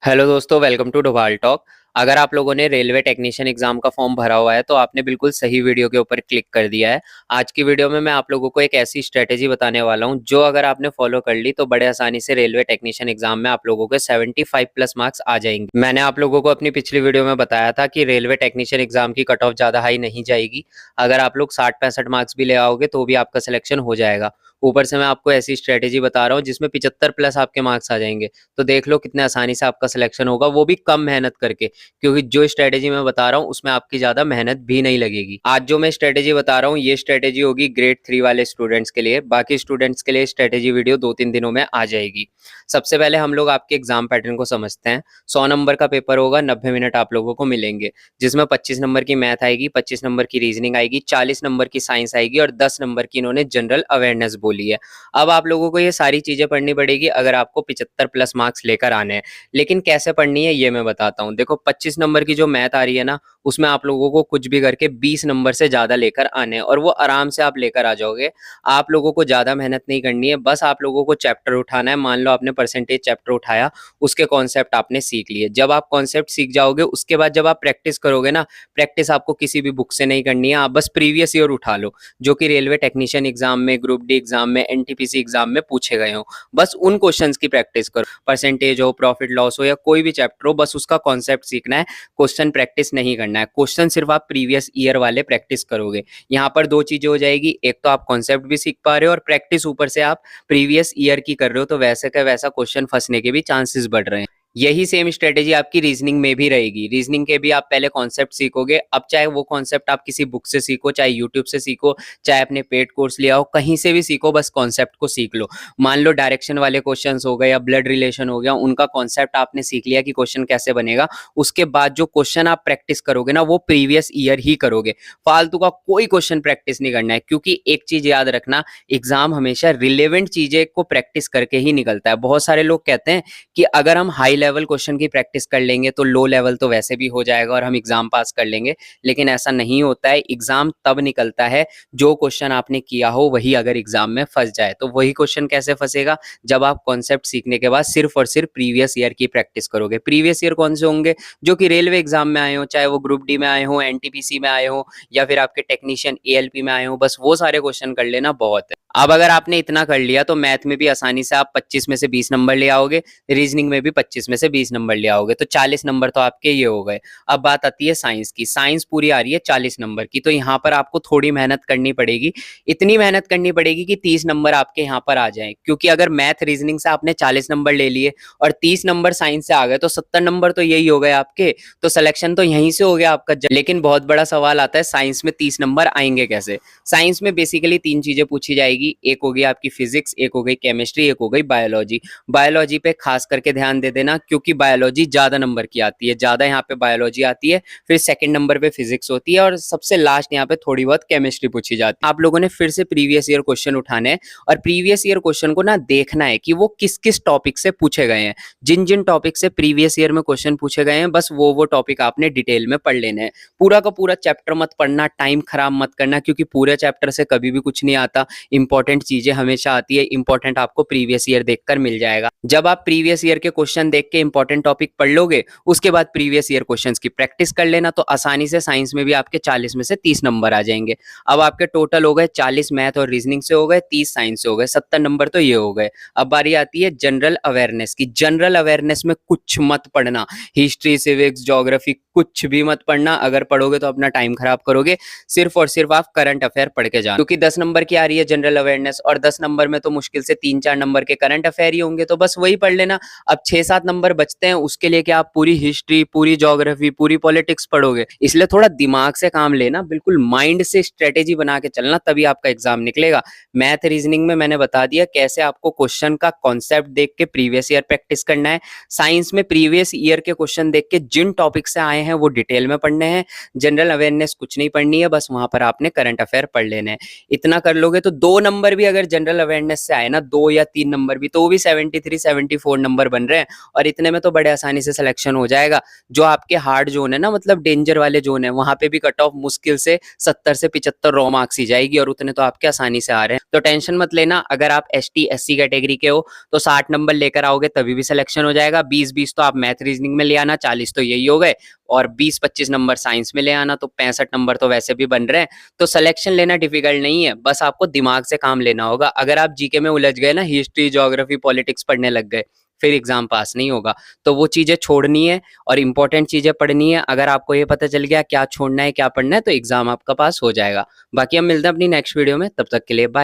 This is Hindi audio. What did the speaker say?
हेलो दोस्तों, वेलकम टू डोभाल टॉक। अगर आप लोगों ने रेलवे टेक्नीशियन एग्जाम का फॉर्म भरा हुआ है तो आपने बिल्कुल सही वीडियो के ऊपर क्लिक कर दिया है। आज की वीडियो में मैं आप लोगों को एक ऐसी स्ट्रेटेजी बताने वाला हूं जो अगर आपने फॉलो कर ली तो बड़े आसानी से रेलवे टेक्नीशियन एग्जाम में आप लोगों के 75 प्लस मार्क्स आ जाएंगे। मैंने आप लोगों को अपनी पिछली वीडियो में बताया था कि रेलवे टेक्नीशियन एग्जाम की कट ऑफ ज्यादा हाई नहीं जाएगी। अगर आप लोग 60-65 मार्क्स भी ले आओगे तो भी आपका सिलेक्शन हो जाएगा। ऊपर से मैं आपको ऐसी स्ट्रेटेजी बता रहा हूँ जिसमें 75 प्लस आपके मार्क्स आ जाएंगे। तो देख लो कितने आसानी से आपका सिलेक्शन होगा, वो भी कम मेहनत करके, क्योंकि जो स्ट्रेटेजी मैं बता रहा हूँ उसमें आपकी ज्यादा मेहनत भी नहीं लगेगी। आज जो मैं स्ट्रेटेजी बता रहा हूँ ये स्ट्रेटेजी होगी ग्रेड 3 वाले स्टूडेंट्स के लिए। बाकी स्टूडेंट्स के लिए स्ट्रेटेजी वीडियो 2-3 दिनों में आ जाएगी। सबसे पहले हम लोग आपके एग्जाम पैटर्न को समझते हैं। 100 नंबर का पेपर होगा, 90 मिनट आप लोगों को मिलेंगे, जिसमें 25 नंबर की मैथ आएगी, 25 नंबर की रीजनिंग आएगी, 40 नंबर की साइंस आएगी और 10 नंबर की इन्होंने जनरल अवेयरनेस बोली है। अब आप लोगों को ये सारी चीजें पढ़नी पड़ेगी अगर आपको 75 प्लस मार्क्स लेकर आने हैं। लेकिन कैसे पढ़नी है ये मैं बताता हूँ। देखो, 25 नंबर की जो मैथ आ रही है ना, उसमें आप लोगों को कुछ भी करके 20 नंबर से ज्यादा लेकर आने हैं और वो आराम से आप लेकर आ जाओगे। आप लोगों को ज्यादा मेहनत नहीं करनी है, बस आप लोगों को चैप्टर उठाना है। मान लो आपने परसेंटेज चैप्टर उठाया, उसके कॉन्सेप्ट आपने सीख लिए। जब आप कॉन्सेप्ट सीख जाओगे उसके बाद जब आप प्रैक्टिस करोगे ना, प्रैक्टिस आपको किसी भी बुक से नहीं करनी है, आप बस प्रीवियस ईयर उठा लो जो कि रेलवे टेक्नीशियन एग्जाम में, ग्रुप डी एग्जाम में, एनटीपीसी एग्जाम में पूछे गए हो। बस उन क्वेश्चंस की प्रैक्टिस करो। परसेंटेज हो, प्रॉफिट लॉस हो या कोई भी चैप्टर हो, बस उसका कॉन्सेप्ट सीखना है, क्वेश्चन प्रैक्टिस नहीं करना है। क्वेश्चन सिर्फ आप प्रीवियस ईयर वाले प्रैक्टिस करोगे। यहाँ पर दो चीजें हो जाएगी, एक तो आप कॉन्सेप्ट भी सीख पा रहे हो और प्रैक्टिस ऊपर से आप प्रीवियस ईयर की कर रहे हो, तो वैसे का वैसा क्वेश्चन फंसने के भी चांसेस बढ़ रहे हैं। यही सेम स्ट्रेटेजी आपकी रीजनिंग में भी रहेगी। रीजनिंग के भी आप पहले कॉन्सेप्ट सीखोगे। अब चाहे वो कॉन्सेप्ट आप किसी बुक से सीखो, चाहे यूट्यूब से सीखो, चाहे अपने पेड कोर्स ले आओ, कहीं से भी सीखो, बस कॉन्सेप्ट को सीख लो। मान लो डायरेक्शन वाले क्वेश्चंस हो गए या ब्लड रिलेशन हो गया, उनका कॉन्सेप्ट आपने सीख लिया कि क्वेश्चन कैसे बनेगा। उसके बाद जो क्वेश्चन आप प्रैक्टिस करोगे ना, वो प्रीवियस ईयर ही करोगे। फालतू का कोई क्वेश्चन प्रैक्टिस नहीं करना है, क्योंकि एक चीज याद रखना, एग्जाम हमेशा रिलेवेंट चीजें को प्रैक्टिस करके ही निकलता है। बहुत सारे लोग कहते हैं कि अगर हम हाई लेवल क्वेश्चन की प्रैक्टिस कर लेंगे तो लो लेवल तो वैसे भी हो जाएगा और हम एग्जाम पास कर लेंगे, लेकिन ऐसा नहीं होता है। एग्जाम तब निकलता है जो क्वेश्चन आपने किया हो वही अगर एग्जाम में फंस जाए। तो वही क्वेश्चन कैसे फंसेगा, जब आप कॉन्सेप्ट सीखने के बाद सिर्फ और सिर्फ प्रीवियस ईयर की प्रैक्टिस करोगे। प्रीवियस ईयर कौन से होंगे, जो कि रेलवे एग्जाम में आए हो, चाहे वो ग्रुप डी में आए हो, एनटीपीसी में आए हो या फिर आपके टेक्नीशियन एएलपी में आए हो, बस वो सारे क्वेश्चन कर लेना बहुत है। अब अगर आपने इतना कर लिया तो मैथ में भी आसानी से आप 25 में से 20 नंबर ले आओगे, रीजनिंग में भी 25 में से 20 नंबर ले आओगे, तो 40 नंबर तो आपके ये हो गए। अब बात आती है साइंस की। साइंस पूरी आ रही है 40 नंबर की, तो यहाँ पर आपको थोड़ी मेहनत करनी पड़ेगी। इतनी मेहनत करनी पड़ेगी कि 30 नंबर आपके यहाँ पर आ जाए, क्योंकि अगर मैथ रीजनिंग से आपने 40 नंबर ले लिए और 30 नंबर साइंस से आ गए तो 70 नंबर तो यही हो गए आपके। तो सिलेक्शन तो यहीं से हो गया आपका। लेकिन बहुत बड़ा सवाल आता है, साइंस में 30 नंबर आएंगे कैसे। साइंस में बेसिकली 3 चीजें पूछी जाएगी, एक हो गई आपकी फिजिक्स, एक हो गई केमिस्ट्री, एक हो गई बायोलॉजी। बायोलॉजी पे खास करके ध्यान दे देना, क्योंकि बायोलॉजी ज्यादा नंबर की आती है, ज्यादा यहाँ पे बायोलॉजी आती है, फिर सेकंड नंबर पे फिजिक्स होती है और सबसे लास्ट यहाँ पे थोड़ी बहुत केमिस्ट्री पूछी जाती है। आप लोगों ने फिर से प्रीवियस ईयर क्वेश्चन उठाने हैं और प्रीवियस ईयर क्वेश्चन को ना देखना है कि वो किस किस टॉपिक से पूछे गए हैं। जिन जिन टॉपिक से प्रीवियस ईयर में क्वेश्चन पूछे गए हैं, बस वो टॉपिक आपने डिटेल में पढ़ लेने हैं। पूरा का पूरा चैप्टर मत पढ़ना, टाइम खराब मत करना, क्योंकि पूरे चैप्टर से कभी भी कुछ नहीं आता। इंपॉर्टेंट चीजें हमेशा आती है, इंपॉर्टेंट आपको प्रीवियस ईयर देखकर मिल जाएगा। जब आप प्रीवियस ईयर के क्वेश्चन देख के इंपॉर्टेंट टॉपिक पढ़ लोगे, उसके बाद प्रीवियस ईयर क्वेश्चंस की प्रैक्टिस कर लेना, तो आसानी से साइंस में भी आपके 40 में से 30 नंबर आ जाएंगे। अब आपके टोटल हो गए 40 मैथ और रीजनिंग से हो गए, 30 साइंस से हो गए, 70 नंबर तो ये हो गए। अब बारी आती है जनरल अवेयरनेस की। जनरल अवेयरनेस में कुछ मत पढ़ना, हिस्ट्री, सिविक्स, ज्योग्राफी कुछ भी मत पढ़ना। अगर पढ़ोगे तो अपना टाइम खराब करोगे। सिर्फ और सिर्फ आप करंट अफेयर पढ़ के जाना, क्योंकि 10 नंबर की आ रही है जनरल अवेयरनेस और 10 नंबर में तो मुश्किल से 3-4 नंबर के करंट अफेयर ही होंगे, तो बस वही पढ़ लेना। अब 6-7 नंबर बचते हैं, उसके लिए क्या आप पूरी हिस्ट्री, पूरी ज्योग्राफी, पूरी पॉलिटिक्स पढ़ोगे। इसलिए थोड़ा दिमाग से काम लेना, बिल्कुल माइंड से स्ट्रेटेजी बना के चलना, तभी आपका एग्जाम निकलेगा। मैथ रीजनिंग में मैंने बता दिया कैसे आपको क्वेश्चन का कॉन्सेप्ट देख के प्रीवियस ईयर प्रैक्टिस करना है। साइंस में प्रीवियस ईयर के क्वेश्चन देख के जिन टॉपिक से आए हैं वो डिटेल में पढ़ने हैं। जनरल अवेयरनेस कुछ नहीं पढ़नी है, बस वहां पर आपने करंट अफेयर पढ़ लेने हैं। इतना कर लोगे तो 2 नंबर भी अगर जनरल अवेयरनेस से आए ना, 2 या 3 नंबर भी, तो वो भी 73 74 नंबर बन रहे हैं, और इतने में तो बड़े आसानी से सिलेक्शन हो जाएगा। जो आपके हार्ड जोन है ना, मतलब डेंजर वाले जोन है, वहां पे भी कट ऑफ मुश्किल से 70 से 75 रॉ मार्क्स ही जाएगी, और उतने तो आपके आसानी से आ रहे हैं। तो टेंशन मत लेना, अगर आप ST SC कैटेगरी के हो तो 60 नंबर लेकर आओगे तभी भी सिलेक्शन हो जाएगा। 20-20 तो आप मैथ रीजनिंग में ले आना, 40 तो यही हो गए, और 20-25 नंबर साइंस में ले आना, तो 65 नंबर तो वैसे भी बन रहे हैं। तो सिलेक्शन लेना डिफिकल्ट नहीं है, बस आपको दिमाग से काम लेना होगा। अगर आप जीके में उलझ गए ना, हिस्ट्री ज्योग्राफी पॉलिटिक्स पढ़ने लग गए, फिर एग्जाम पास नहीं होगा। तो वो चीजें छोड़नी है और इंपॉर्टेंट चीजें पढ़नी है। अगर आपको ये पता चल गया क्या छोड़ना है क्या पढ़ना है, तो एग्जाम आपका पास हो जाएगा। बाकी हम मिलते हैं अपनी नेक्स्ट वीडियो में, तब तक के लिए बाय।